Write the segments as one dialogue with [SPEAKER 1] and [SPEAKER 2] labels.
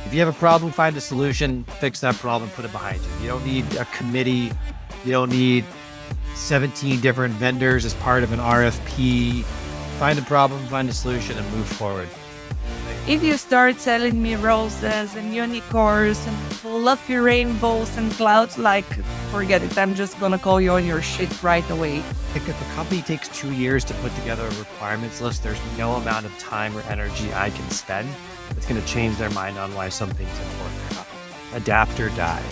[SPEAKER 1] If you have a problem, find a solution, fix that problem, put it behind you. You don't need a committee. You don't need 17 different vendors as part of an RFP. Find a problem, find a solution, and move forward.
[SPEAKER 2] If you start selling me roses and unicorns and fluffy rainbows and clouds, forget it. I'm just gonna call you on your shit right away.
[SPEAKER 1] If a company takes 2 years to put together a requirements list, there's no amount of time or energy I can spend that's going to change their mind on why something's important or not. Adapt or die,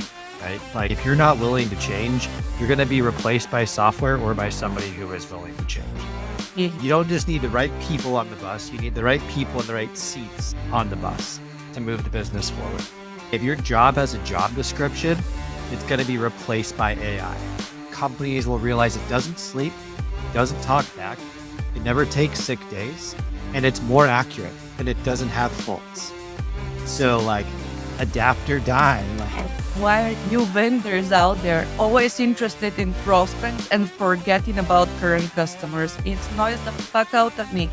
[SPEAKER 1] right? Like if you're not willing to change, you're going to be replaced by software or by somebody who is willing to change. You don't just need the right people on the bus. You need the right people in the right seats on the bus to move the business forward. If your job has a job description, it's going to be replaced by AI. Companies will realize it doesn't sleep, doesn't talk back, it never takes sick days, and it's more accurate, and it doesn't have faults. So adapt or die.
[SPEAKER 2] Why are you vendors out there always interested in prospects and forgetting about current customers? It's noise the fuck out of me.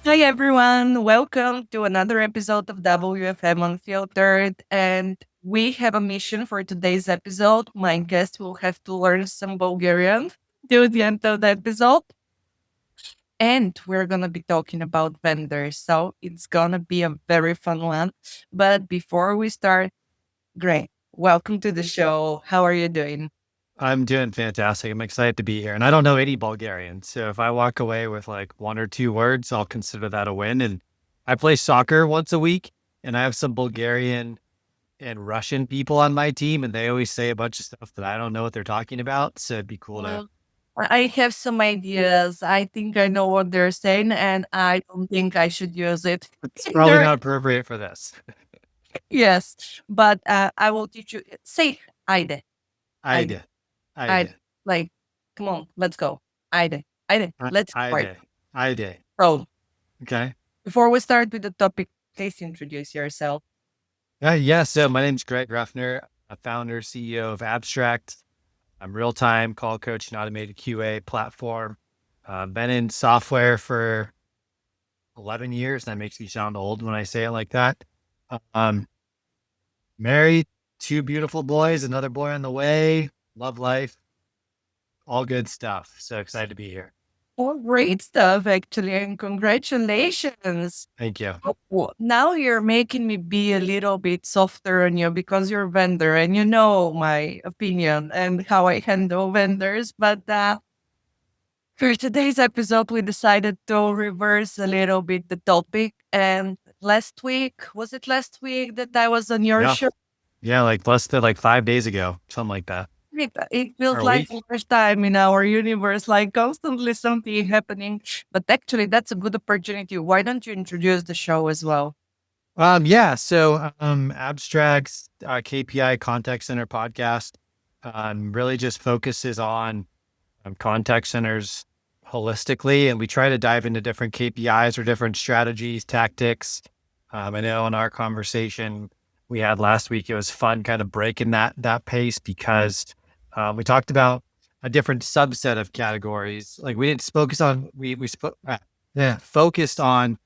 [SPEAKER 2] Hi everyone, welcome to another episode of WFM Unfiltered, and we have a mission for today's episode. My guest will have to learn some Bulgarian till the end of the episode. And we're going to be talking about vendors. So it's going to be a very fun one. But before we start, Gray, welcome to the show. How are you doing?
[SPEAKER 1] I'm doing fantastic. I'm excited to be here. And I don't know any Bulgarian. So if I walk away with one or two words, I'll consider that a win. And I play soccer once a week, and I have some Bulgarian and Russian people on my team, and they always say a bunch of stuff that I don't know what they're talking about. So it'd be cool to...
[SPEAKER 2] I have some ideas. I think I know what they're saying, and I don't think I should use it.
[SPEAKER 1] It's probably not appropriate for this.
[SPEAKER 2] Yes, but I will teach you. Say Aide.
[SPEAKER 1] Aide.
[SPEAKER 2] Come on, let's go. Aide. Let's start.
[SPEAKER 1] Aide.
[SPEAKER 2] Bro.
[SPEAKER 1] Okay.
[SPEAKER 2] Before we start with the topic, please introduce yourself.
[SPEAKER 1] Yeah. So my name's Greg Reffner, a founder, CEO of Abstract. I'm real-time call coach and automated QA platform. Been in software for 11 years. That makes me sound old when I say it like that. Married, 2 beautiful boys, another boy on the way. Love life. All good stuff. So excited to be here.
[SPEAKER 2] All great stuff, actually, and congratulations.
[SPEAKER 1] Thank you.
[SPEAKER 2] Now you're making me be a little bit softer on you because you're a vendor and you know my opinion and how I handle vendors. But for today's episode, we decided to reverse a little bit the topic. And was it last week that I was on your show?
[SPEAKER 1] Yeah, less than 5 days ago, something like that.
[SPEAKER 2] It feels like the first time in our universe, constantly something happening. But actually, that's a good opportunity. Why don't you introduce the show as well?
[SPEAKER 1] So Abstract's KPI Contact Center podcast really just focuses on contact centers holistically, and we try to dive into different KPIs or different strategies, tactics. I know in our conversation we had last week, it was fun kind of breaking that pace because we talked about a different subset of categories. We didn't focus on, focused on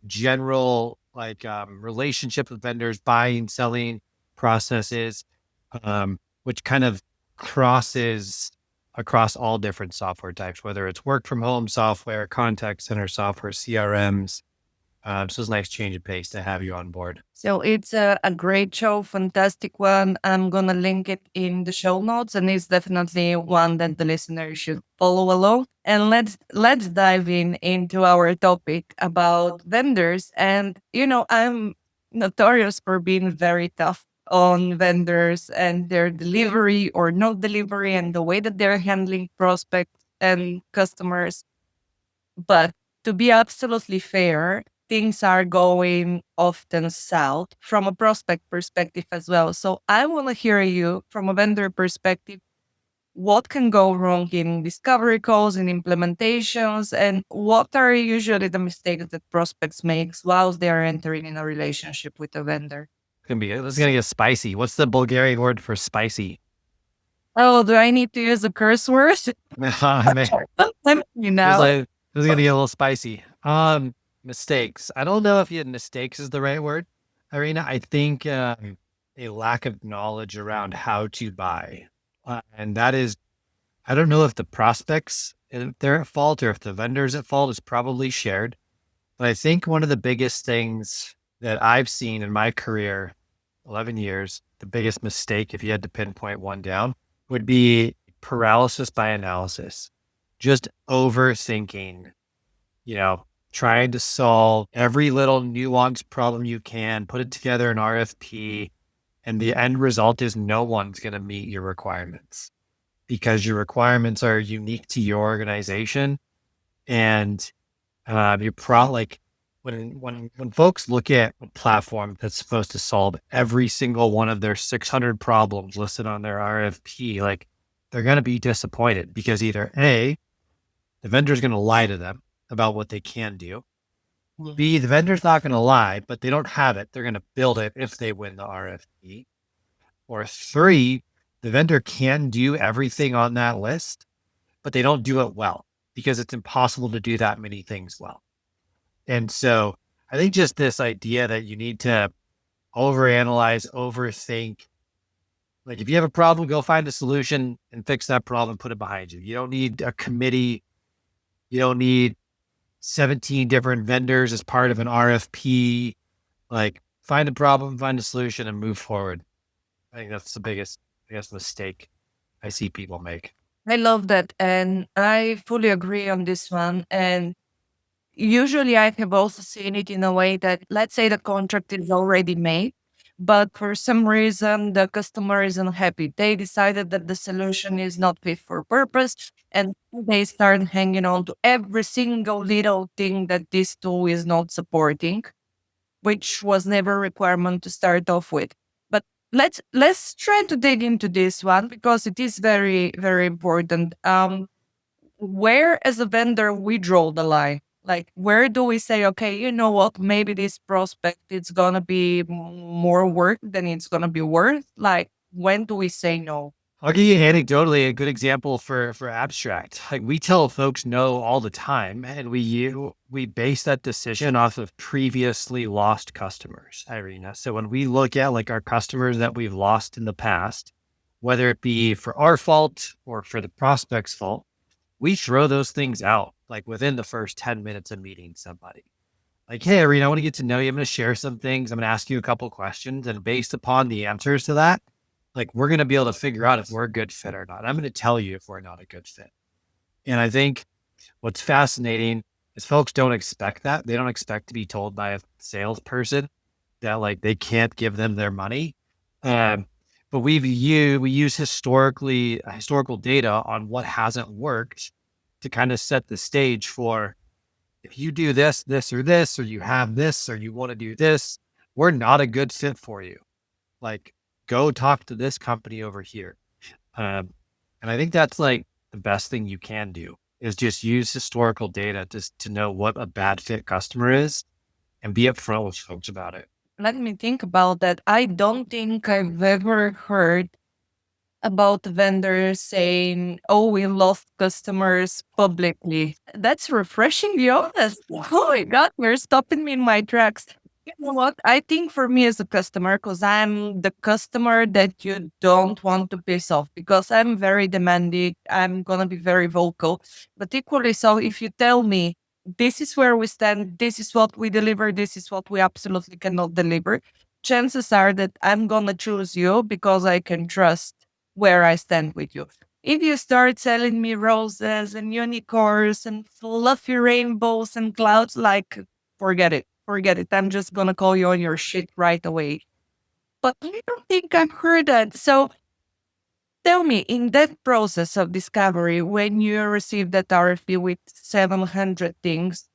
[SPEAKER 1] general, relationship with vendors, buying, selling processes, which kind of crosses across all different software types, whether it's work from home software, contact center software, CRMs. So it's a nice change of pace to have you on board.
[SPEAKER 2] So it's a great show, fantastic one. I'm going to link it in the show notes, and it's definitely one that the listeners should follow along. And let's dive into our topic about vendors. And, I'm notorious for being very tough on vendors and their delivery or no delivery and the way that they're handling prospects and customers. But to be absolutely fair, things are going often south from a prospect perspective as well. So I want to hear you from a vendor perspective. What can go wrong in discovery calls, in implementations, and what are usually the mistakes that prospects make whilst they are entering in a relationship with a vendor?
[SPEAKER 1] This is gonna get spicy. What's the Bulgarian word for spicy?
[SPEAKER 2] Oh, do I need to use a curse word?
[SPEAKER 1] This is gonna get a little spicy. mistakes. I don't know if you had mistakes is the right word, Irina. I think a lack of knowledge around how to buy. And that is, I don't know if the prospects, if they're at fault or if the vendor's at fault is probably shared. But I think one of the biggest things that I've seen in my career, 11 years, the biggest mistake, if you had to pinpoint one down, would be paralysis by analysis. Just overthinking, you know, trying to solve every little nuanced problem you can, put it together in RFP, and the end result is no one's going to meet your requirements because your requirements are unique to your organization. And you're like when folks look at a platform that's supposed to solve every single one of their 600 problems listed on their RFP, like they're going to be disappointed because either A, the vendor's going to lie to them about what they can do. B, the vendor's not going to lie, but they don't have it. They're going to build it if they win the RFP. Or three, the vendor can do everything on that list, but they don't do it well because it's impossible to do that many things well. And so I think just this idea that you need to overanalyze, overthink. Like if you have a problem, go find a solution and fix that problem, put it behind you. You don't need a committee. You don't need 17 different vendors as part of an RFP. Like find a problem, find a solution and move forward. I think that's the biggest, I guess, mistake I see people make.
[SPEAKER 2] I love that. And I fully agree on this one. And usually I have also seen it in a way that, let's say the contract is already made, but for some reason the customer is unhappy. They decided that the solution is not fit for purpose, and they start hanging on to every single little thing that this tool is not supporting, which was never a requirement to start off with. But let's try to dig into this one because it is very, very important. Where as a vendor we draw the line? Like where do we say, okay, you know what, maybe this prospect it's gonna be more work than it's gonna be worth? Like when do we say no?
[SPEAKER 1] I'll give you anecdotally a good example for abstract. Like we tell folks no all the time, and we base that decision off of previously lost customers, Irina. So when we look at like our customers that we've lost in the past, whether it be for our fault or for the prospect's fault, we throw those things out like within the first 10 minutes of meeting somebody. Like, hey, Irina, I want to get to know you. I'm going to share some things. I'm going to ask you a couple questions. And based upon the answers to that, like we're going to be able to figure out if we're a good fit or not. I'm going to tell you if we're not a good fit. And I think what's fascinating is folks don't expect that. They don't expect to be told by a salesperson that like they can't give them their money. But we use historical data on what hasn't worked to kind of set the stage for if you do this, or you have this, or you want to do this, we're not a good fit for you. Like, go talk to this company over here. And I think that's like the best thing you can do is just use historical data to know what a bad fit customer is and be upfront with folks about it.
[SPEAKER 2] Let me think about that. I don't think I've ever heard about vendors saying, "Oh, we lost customers publicly." That's refreshingly honest. Oh my God, you're stopping me in my tracks. You know what? I think for me as a customer, because I'm the customer that you don't want to piss off, because I'm very demanding, I'm going to be very vocal. But equally so, if you tell me, this is where we stand, this is what we deliver, this is what we absolutely cannot deliver, chances are that I'm going to choose you because I can trust where I stand with you. If you start selling me roses and unicorns and fluffy rainbows and clouds, like, forget it. Forget it. I'm just going to call you on your shit right away. But I don't think I've heard that. So tell me, in that process of discovery, when you receive that RFP with 700 things,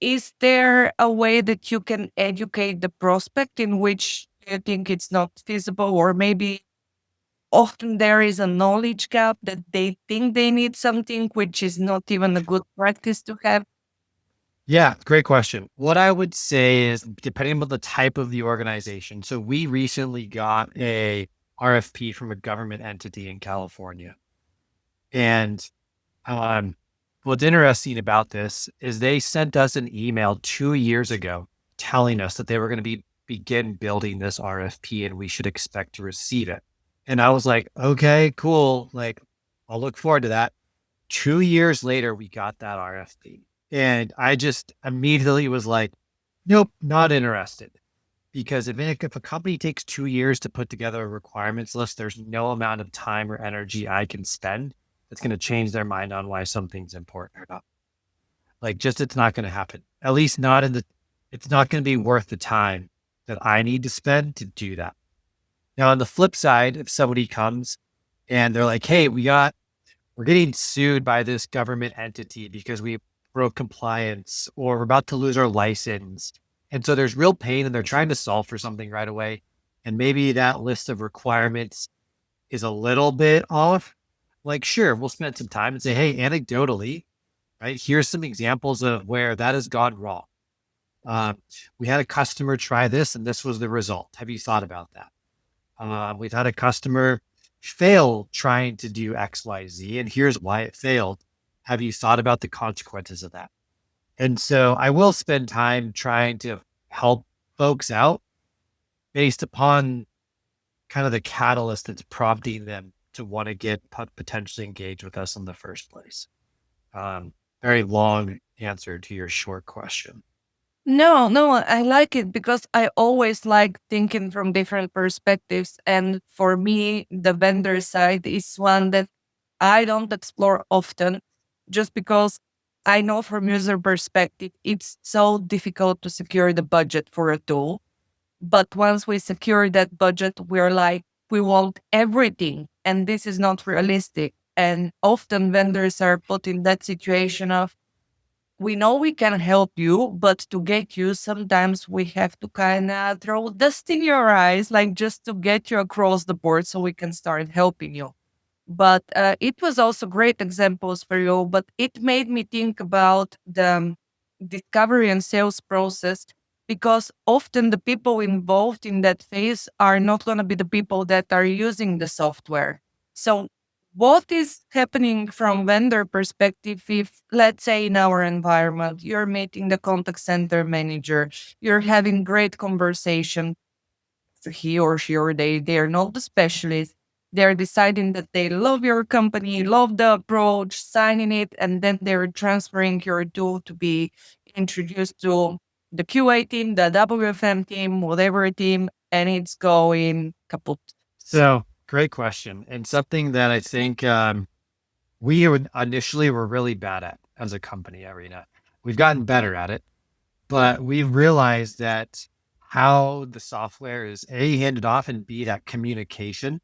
[SPEAKER 2] is there a way that you can educate the prospect in which you think it's not feasible, or maybe often there is a knowledge gap that they think they need something which is not even a good practice to have?
[SPEAKER 1] Yeah, great question. What I would say is depending on the type of the organization. So we recently got a RFP from a government entity in California. And What's interesting about this is they sent us an email 2 years ago telling us that they were going to begin building this RFP and we should expect to receive it. And I was like, okay, cool. Like, I'll look forward to that. 2 years later, we got that RFP. And I just immediately was like, nope, not interested. Because if a company takes 2 years to put together a requirements list, there's no amount of time or energy I can spend that's going to change their mind on why something's important or not. Like, just it's not going to happen. At least not it's not going to be worth the time that I need to spend to do that. Now, on the flip side, if somebody comes and they're like, hey, we're getting sued by this government entity because we broke compliance or we're about to lose our license. And so there's real pain and they're trying to solve for something right away. And maybe that list of requirements is a little bit off. Like, sure, we'll spend some time and say, hey, anecdotally, right, here's some examples of where that has gone wrong. We had a customer try this and this was the result. Have you thought about that? We've had a customer fail trying to do XYZ, and here's why it failed. Have you thought about the consequences of that? And so I will spend time trying to help folks out based upon kind of the catalyst that's prompting them to want to get potentially engaged with us in the first place. Very long answer to your short question.
[SPEAKER 2] No, no, I like it because I always like thinking from different perspectives. And for me, the vendor side is one that I don't explore often just because I know from user perspective, it's so difficult to secure the budget for a tool. But once we secure that budget, we're like, we want everything. And this is not realistic. And often vendors are put in that situation of, we know we can help you, but to get you, sometimes we have to kind of throw dust in your eyes, like just to get you across the board so we can start helping you. But it was also great examples for you, but it made me think about the discovery and sales process because often the people involved in that phase are not going to be the people that are using the software. So what is happening from vendor perspective if, let's say, in our environment, you're meeting the contact center manager, you're having great conversation, so he or she or they are not the specialist, they're deciding that they love your company, love the approach, signing it, and then they're transferring your tool to be introduced to the QA team, the WFM team, whatever team, and it's going kaput.
[SPEAKER 1] So great question. And something that I think initially were really bad at as a company, Irina. We've gotten better at it, but we've realized that how the software is A, handed off, and B, that communication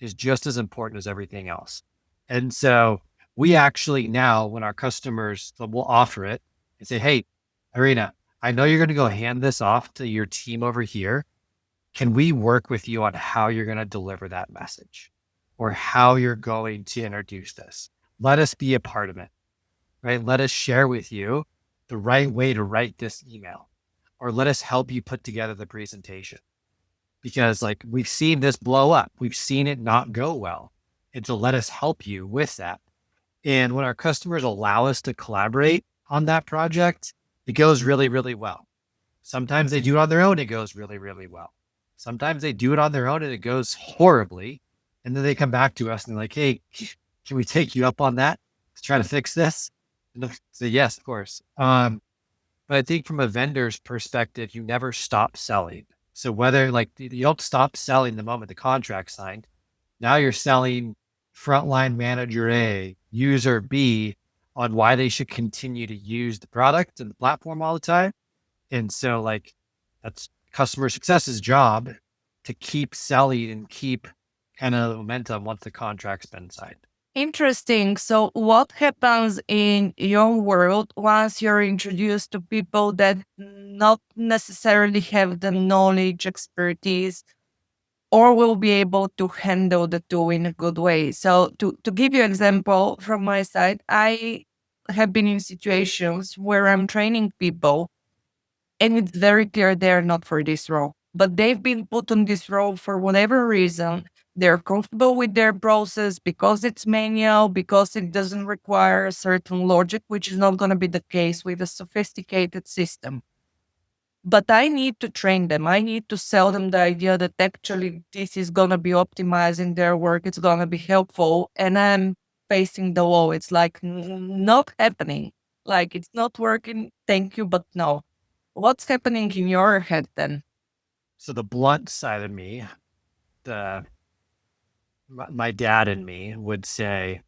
[SPEAKER 1] is just as important as everything else. And so we actually now, when our customers will offer it and say, hey, Irina, I know you're going to go hand this off to your team over here. Can we work with you on how you're going to deliver that message or how you're going to introduce this? Let us be a part of it, right? Let us share with you the right way to write this email, or let us help you put together the presentation. Because like we've seen this blow up, we've seen it not go well. And so let us help you with that. And when our customers allow us to collaborate on that project, it goes really, really well. Sometimes they do it on their own, it goes really, really well. Sometimes they do it on their own and it goes horribly. And then they come back to us and they're like, hey, can we take you up on that to try to fix this? And they'll say, yes, of course. But I think from a vendor's perspective, you never stop selling. So whether like you don't stop selling the moment the contract's signed, now you're selling frontline manager A, user B on why they should continue to use the product and the platform all the time. And so like that's customer success's job to keep selling and keep kind of momentum once the contract's been signed.
[SPEAKER 2] Interesting. So, what happens in your world once you're introduced to people that not necessarily have the knowledge, expertise, or will be able to handle the tool in a good way? So, to give you an example from my side, I have been in situations where I'm training people and it's very clear they're not for this role, but they've been put on this role for whatever reason. they're comfortable with their process because it's manual, because it doesn't require a certain logic, which is not going to be the case with a sophisticated system. But I need to train them. I need to sell them the idea that actually this is going to be optimizing their work. It's going to be helpful. And I'm facing the wall. It's like not happening. Like it's not working. Thank you, but no. What's happening in your head then?
[SPEAKER 1] So the blunt side of me, the my dad and me would say,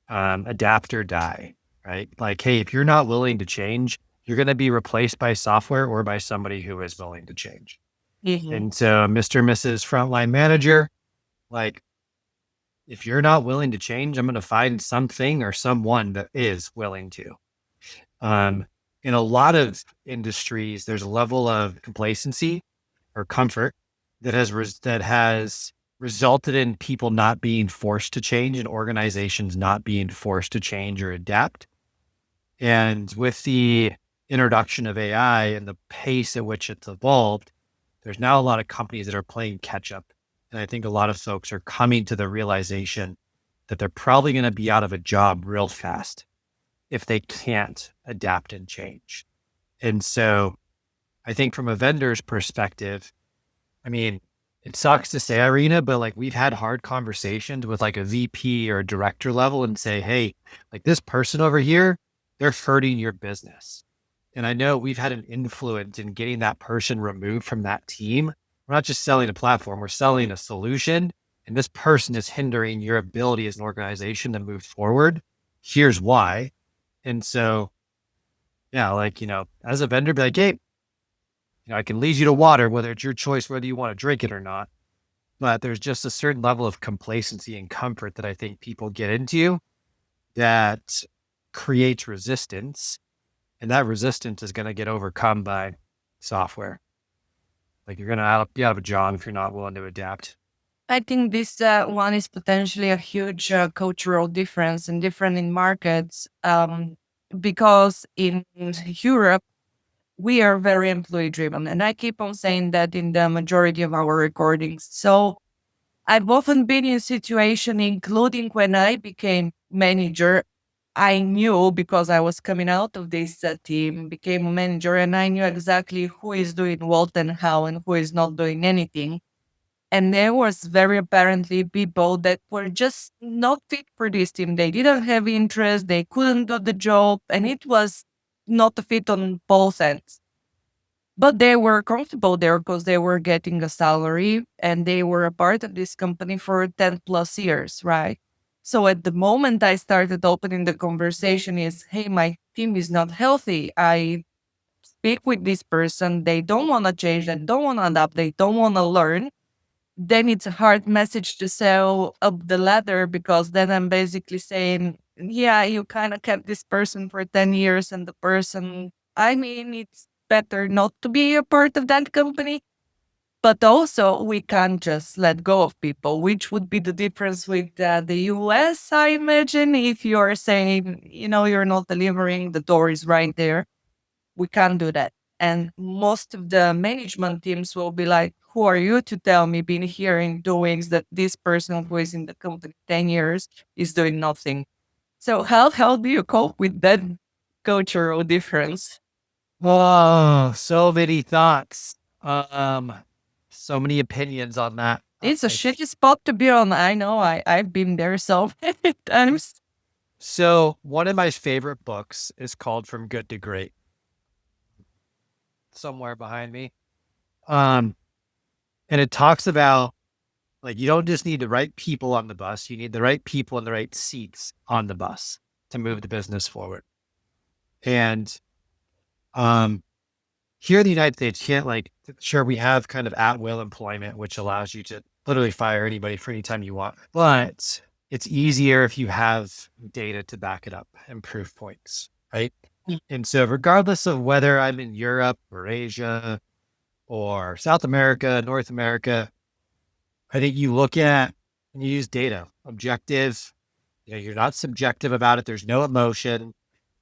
[SPEAKER 1] adapt or die, right? Like, hey, if you're not willing to change, you're going to be replaced by software or by somebody who is willing to change.
[SPEAKER 2] Mhm.
[SPEAKER 1] And so, Mr. and Mrs. Frontline Manager, like, if you're not willing to change, I'm going to find something or someone that is willing to. Um, in a lot of industries, there's a level of complacency or comfort that has resulted in people not being forced to change and organizations not being forced to change or adapt. And with the introduction of AI and the pace at which it's evolved, there's now a lot of companies that are playing catch up. And I think a lot of folks are coming to the realization that they're probably going to be out of a job real fast if they can't adapt and change. And so I think from a vendor's perspective, I mean, it sucks to say, Irina, but like we've had hard conversations with like a VP or a director level and say, hey, like this person over here, they're hurting your business. And I know we've had an influence in getting that person removed from that team. We're not just selling a platform, we're selling a solution. And this person is hindering your ability as an organization to move forward. Here's why. And so, yeah, like, as a vendor, be like, hey, I can lead you to water, whether it's your choice, whether you want to drink it or not. But there's just a certain level of complacency and comfort that I think people get into that creates resistance. And that resistance is going to get overcome by software. Like you're going to be out of a job if you're not willing to adapt.
[SPEAKER 2] I think this one is potentially a huge cultural difference and different in markets because in Europe, we are very employee driven. And I keep on saying that in the majority of our recordings. So I've often been in a situation, including when I became manager, I knew because I was coming out of this team, became a manager, and I knew exactly who is doing what and how and who is not doing anything. And there was very apparently people that were just not fit for this team. They didn't have interest, they couldn't do the job, and it was not a fit on both ends. But they were comfortable there because they were getting a salary and they were a part of this company for 10 plus years, right? So at the moment I started opening the conversation is, hey, my team is not healthy. I speak with this person. They don't want to change. They don't want to adapt. They don't want to learn. Then it's a hard message to sell up the ladder because then I'm basically saying, yeah, you kind of kept this person for 10 years and the person, I mean, it's better not to be a part of that company. But also, we can't just let go of people, which would be the difference with the US, I imagine. If you're saying, you're not delivering, the door is right there. We can't do that. And most of the management teams will be like, who are you to tell me, been here in doings that this person who is in the company 10 years is doing nothing? So how do you cope with that cultural difference?
[SPEAKER 1] Oh, so many thoughts. So many opinions on that.
[SPEAKER 2] It's a shitty spot to be on. I know. I've been there so many times.
[SPEAKER 1] So one of my favorite books is called From Good to Great. Somewhere behind me. And it talks about like you don't just need the right people on the bus, you need the right people in the right seats on the bus to move the business forward. And here in the United States, you can't like sure we have kind of at will employment, which allows you to literally fire anybody for any time you want. But it's easier if you have data to back it up and proof points, right? And so regardless of whether I'm in Europe or Asia or South America, North America, I think you look at and you use data, objective. You're not subjective about it. There's no emotion.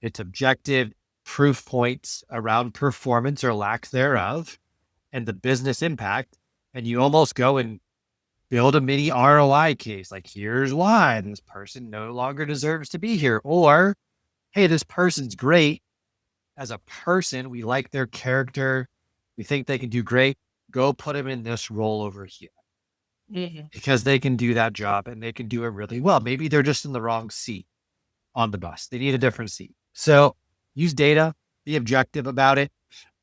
[SPEAKER 1] It's objective proof points around performance or lack thereof and the business impact. And you almost go and build a mini ROI case. Like, here's why this person no longer deserves to be here. Or, hey, this person's great as a person. We like their character. We think they can do great. Go put them in this role over here
[SPEAKER 2] Mhm.
[SPEAKER 1] because they can do that job and they can do it really well. Maybe they're just in the wrong seat on the bus. They need a different seat. So use data, be objective about it.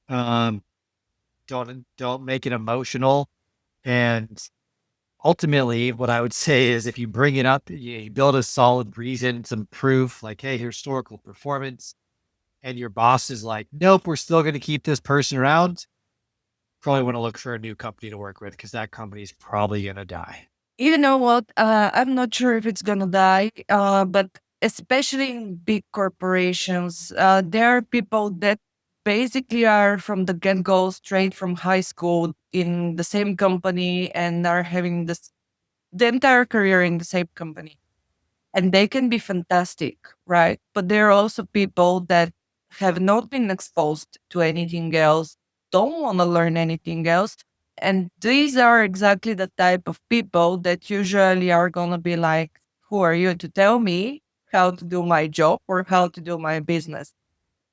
[SPEAKER 1] Um, don't make it emotional. And ultimately, what I would say is if you bring it up, you build a solid reason, some proof, like, hey, historical performance, and your boss is like, nope, we're still going to keep this person around. Probably want to look for a new company to work with because that company is probably going to die.
[SPEAKER 2] You know what? I'm not sure if it's gonna die, but especially in big corporations, there are people that basically are from the get-go, straight from high school in the same company and are having the entire career in the same company. And they can be fantastic, right? But there are also people that have not been exposed to anything else, don't want to learn anything else. And these are exactly the type of people that usually are going to be like, who are you to tell me how to do my job or how to do my business?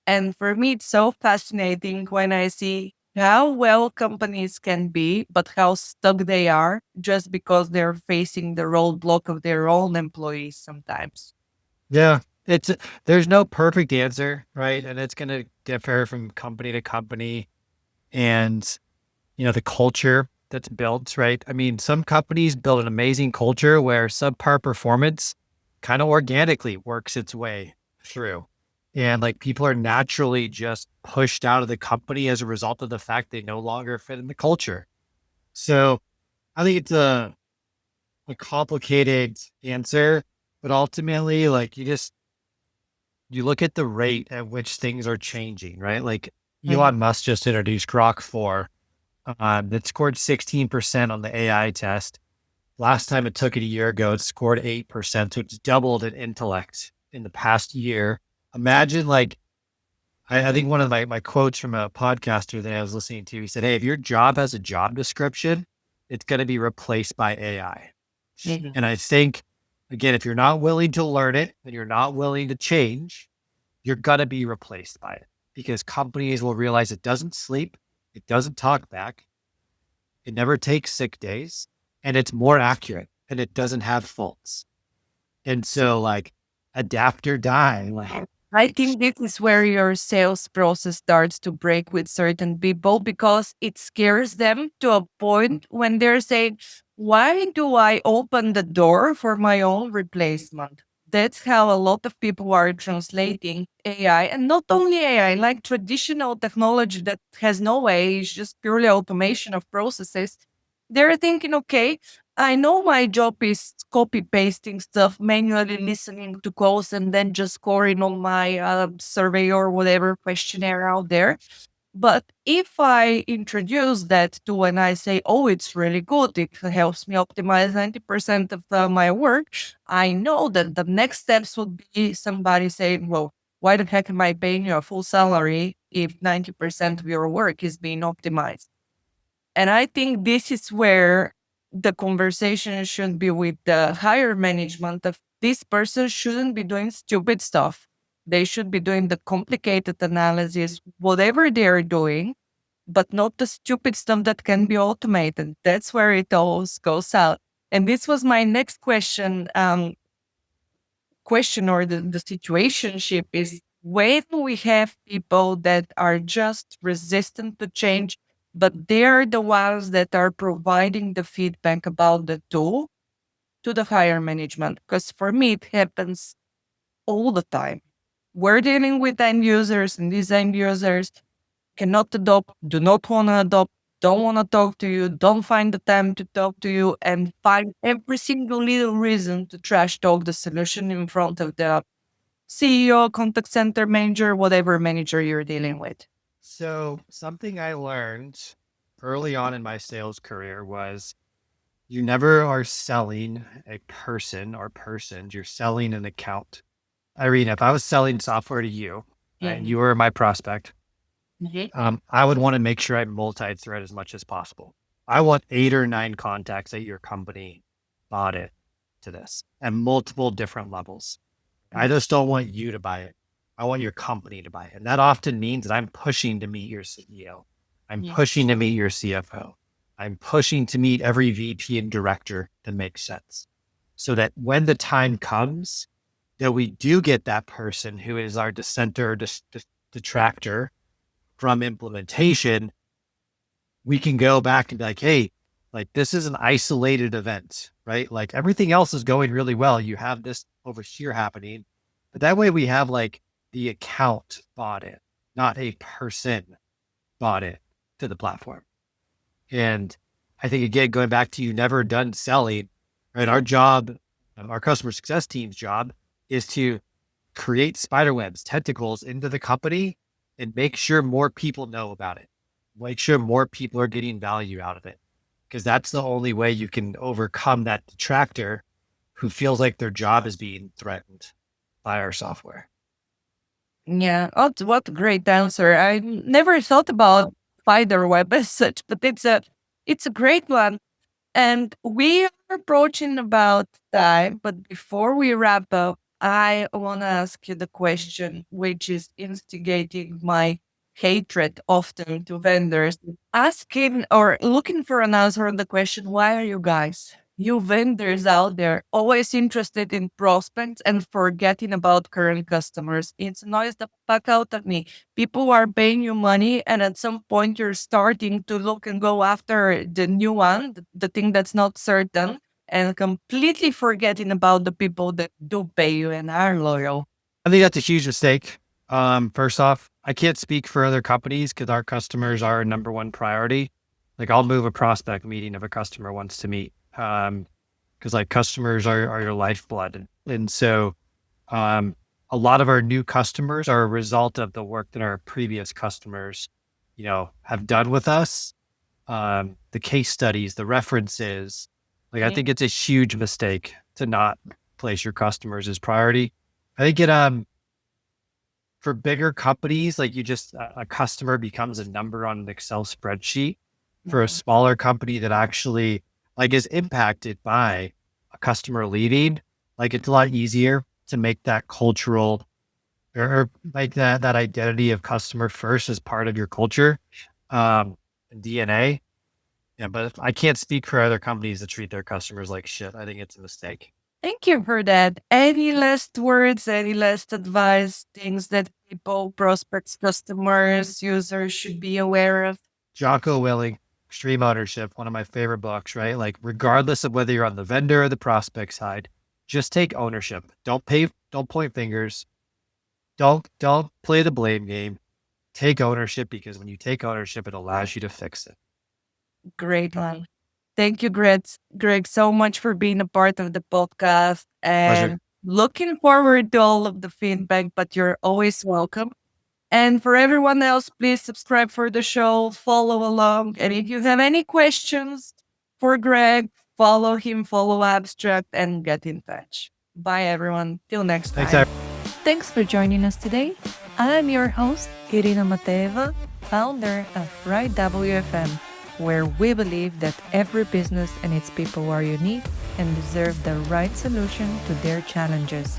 [SPEAKER 2] And for me, it's so fascinating when I see how well companies can be, but how stuck they are just because they're facing the roadblock of their own employees sometimes.
[SPEAKER 1] Yeah. It's there's no perfect answer, right? And it's going to differ from company to company and the culture that's built, right? I mean, some companies build an amazing culture where subpar performance kind of organically works its way through. And like people are naturally just pushed out of the company as a result of the fact they no longer fit in the culture. So I think it's a complicated answer, but ultimately, like you look at the rate at which things are changing, right? Like
[SPEAKER 2] Mhm.
[SPEAKER 1] Elon Musk just introduced Grok 4 that scored 16% on the AI test. Last time it took it a year ago, it scored 8%. So it's doubled in intellect in the past year. Imagine like, I think one of my quotes from a podcaster that I was listening to, he said, hey, if your job has a job description, it's going to be replaced by AI.
[SPEAKER 2] Mhm.
[SPEAKER 1] And I think, again, if you're not willing to learn it and you're not willing to change, you're going to be replaced by it because companies will realize it doesn't sleep, it doesn't talk back, it never takes sick days, and it's more accurate and it doesn't have faults. And so, like, adapt or die. Like,
[SPEAKER 2] I think this is where your sales process starts to break with certain people because it scares them to a point when they're saying, why do I open the door for my own replacement? That's how a lot of people are translating AI, and not only AI, like traditional technology that has no AI, it's just purely automation of processes. They're thinking, okay, I know my job is copy pasting stuff, manually listening to calls, and then just scoring on my survey or whatever questionnaire out there. But if I introduce that to when I say, oh, it's really good, it helps me optimize 90% of my work, I know that the next steps would be somebody saying, well, why the heck am I paying you a full salary if 90% of your work is being optimized? And I think this is where the conversation should be with the higher management of this person shouldn't be doing stupid stuff. They should be doing the complicated analysis, whatever they're doing, but not the stupid stuff that can be automated. That's where it all goes out. And this was my next question or the situationship is when we have people that are just resistant to change, but they're the ones that are providing the feedback about the tool to the higher management. Because for me, it happens all the time. We're dealing with end users, and these end users cannot adopt, do not want to adopt, don't want to talk to you, don't find the time to talk to you, and find every single little reason to trash talk the solution in front of the CEO, contact center manager, whatever manager you're dealing with.
[SPEAKER 1] so something I learned early on in my sales career was you never are selling a person or persons, you're selling an account. Irina, if I was selling software to you, right, and
[SPEAKER 2] Mhm.
[SPEAKER 1] you were my prospect,
[SPEAKER 2] Mhm.
[SPEAKER 1] I would want to make sure I multi-thread as much as possible. I want 8 or 9 contacts at your company bought it to this and multiple different levels. I just don't want you to buy it. I want your company to buy it. And that often means that I'm pushing to meet your CEO. I'm pushing to meet your CFO. I'm pushing to meet every VP and director that makes sense. So that when the time comes that we do get that person who is our dissenter, detractor from implementation, we can go back and be like, hey, like this is an isolated event, right? Like everything else is going really well. You have this over here happening, but that way we have like the account bought it, not a person bought it to the platform. And I think, again, going back to you never done selling, right? Our job, our customer success team's job is to create spider webs, tentacles into the company and make sure more people know about it. Make sure more people are getting value out of it. Because that's the only way you can overcome that detractor who feels like their job is being threatened by our software.
[SPEAKER 2] Yeah. Oh, what a great answer. I never thought about spider web as such, but it's a great one. And we are approaching about time, but before we wrap up, I want to ask you the question, which is instigating my hatred often to vendors, asking or looking for an answer on the question, why are you guys, you vendors out there, always interested in prospects and forgetting about current customers? It's annoys the fuck out of me. People are paying you money, and at some point you're starting to look and go after the new one, the thing that's not certain, and completely forgetting about the people that do pay you and are loyal.
[SPEAKER 1] I think that's a huge mistake. First off, I can't speak for other companies because our customers are our number one priority. Like I'll move a prospect meeting if a customer wants to meet. Because like customers are your lifeblood. And so a lot of our new customers are a result of the work that our previous customers, have done with us. The case studies, the references. Like I think it's a huge mistake to not place your customers as priority. I think for bigger companies, like a customer becomes a number on an Excel spreadsheet. For a smaller company that actually like is impacted by a customer leaving, like it's a lot easier to make that cultural or like that identity of customer first as part of your culture, DNA. Yeah, but I can't speak for other companies that treat their customers like shit. I think it's a mistake.
[SPEAKER 2] Thank you for that. Any last words, any last advice, things that people, prospects, customers, users should be aware of?
[SPEAKER 1] Jocko Willing, Extreme Ownership, one of my favorite books, right? Like regardless of whether you're on the vendor or the prospect side, just take ownership. Don't point fingers. Don't play the blame game. Take ownership, because when you take ownership, it allows you to fix it.
[SPEAKER 2] Great one. Thank you, Greg, so much for being a part of the podcast,
[SPEAKER 1] Pleasure.
[SPEAKER 2] and looking forward to all of the feedback, but you're always welcome. And for everyone else, please subscribe for the show, follow along. And if you have any questions for Greg, follow him, follow Abstract, and get in touch. Bye, everyone. Till next time.
[SPEAKER 1] Thanks,
[SPEAKER 2] Thanks for joining us today. I'm your host, Irina Mateva, founder of WFM, where we believe that every business and its people are unique and deserve the right solution to their challenges.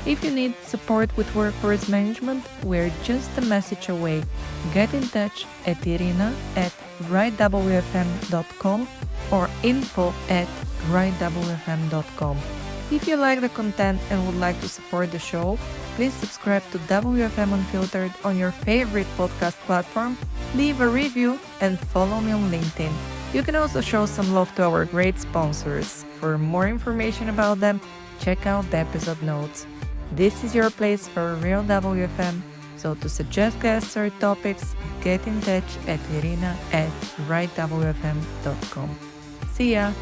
[SPEAKER 2] If you need support with workforce management, we're just a message away. Get in touch at irina@rightwfm.com or info@rightwfm.com. If you like the content and would like to support the show, please subscribe to WFM Unfiltered on your favorite podcast platform, leave a review, and follow me on LinkedIn. You can also show some love to our great sponsors. For more information about them, check out the episode notes. This is your place for real WFM, so to suggest guests or topics, get in touch at irina@rightwfm.com. See ya!